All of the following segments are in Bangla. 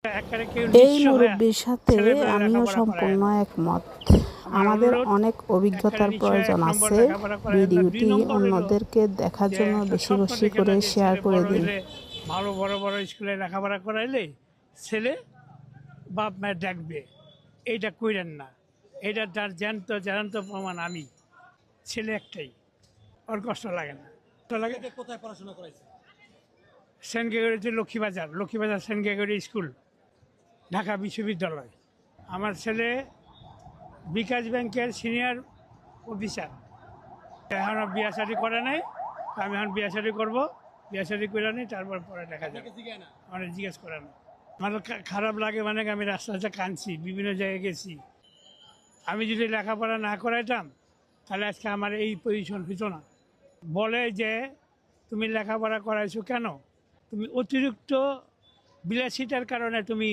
এই মুরব্বির সাথে আমিও সম্পূর্ণ একমত। আমাদের অনেক অভিজ্ঞতার প্রয়োজন আছে। ভিডিওটি অন্যদেরকে দেখার জন্য বেশি বেশি করে শেয়ার করে দিন। ভালো বড় বড় স্কুলে লেখাপড়া করাইলে ছেলে বাপ মায়ের ডাকবে, এইটা কইরেন না। এটা তার জ্যান্ত প্রমাণ। আমি ছেলে একটাই, ওর কষ্ট লাগে না। কোথায় পড়াশোনা করাইছে? সেন্ট গ্রেগরিতে Lakshmibazar Saint Gregory school, Dhaka বিশ্ববিদ্যালয়। আমার ছেলে বিকাশ ব্যাংকের সিনিয়র অফিসার। এখনও বিয়া শাদি করে নাই। আমি এখন বিয়া শাদি করবো, বিয়া শাদি করে নিই, তারপর পরে দেখা যাবে। মানে জিজ্ঞেস করে না। আমার খারাপ লাগে, মানে আমি রাস্তাতে কাঁদছি, বিভিন্ন জায়গায় গেছি। আমি যদি লেখাপড়া না করাইতাম তাহলে আজকে আমার এই পজিশন হতো না। বলে যে তুমি লেখাপড়া করাইছো কেন? তুমি অতিরিক্ত বিলাসিতার কারণে তুমি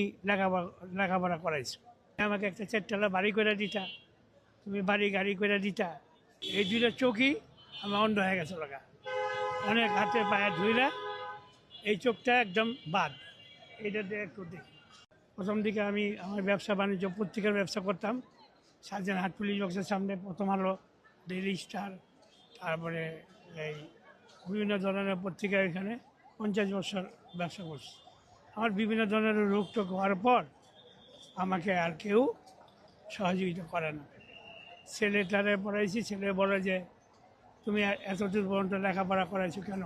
লেখাপড়া করাইছো। আমাকে একটা চারতলা বাড়ি করে দিতা, তুমি বাড়ি গাড়ি করে দিতা। এই দুইটা চোখই আমার অন্ধ হয়ে গেছে লাগা। অনেক হাতে পায়ে ধুইলে এই চোখটা একদম বাদ। এইটা দিয়ে একটু দেখি। প্রথম দিকে আমি আমার ব্যবসা বাণিজ্য পত্রিকার ব্যবসা করতাম। শাহজাহানহাট পুলিশ বক্সের সামনে, প্রথম আলো, ডেইলি স্টার, তারপরে এই বিভিন্ন ধরনের পত্রিকা। এখানে 50 বছর ব্যবসা করছি। আমার বিভিন্ন ধরনের রোগ টোগ হওয়ার পর আমাকে আর কেউ সহযোগিতা করে না। ছেলেটারে পড়াইছি, ছেলে বলে যে তুমি এতদূর পর্যন্ত লেখাপড়া করাইছো কেন?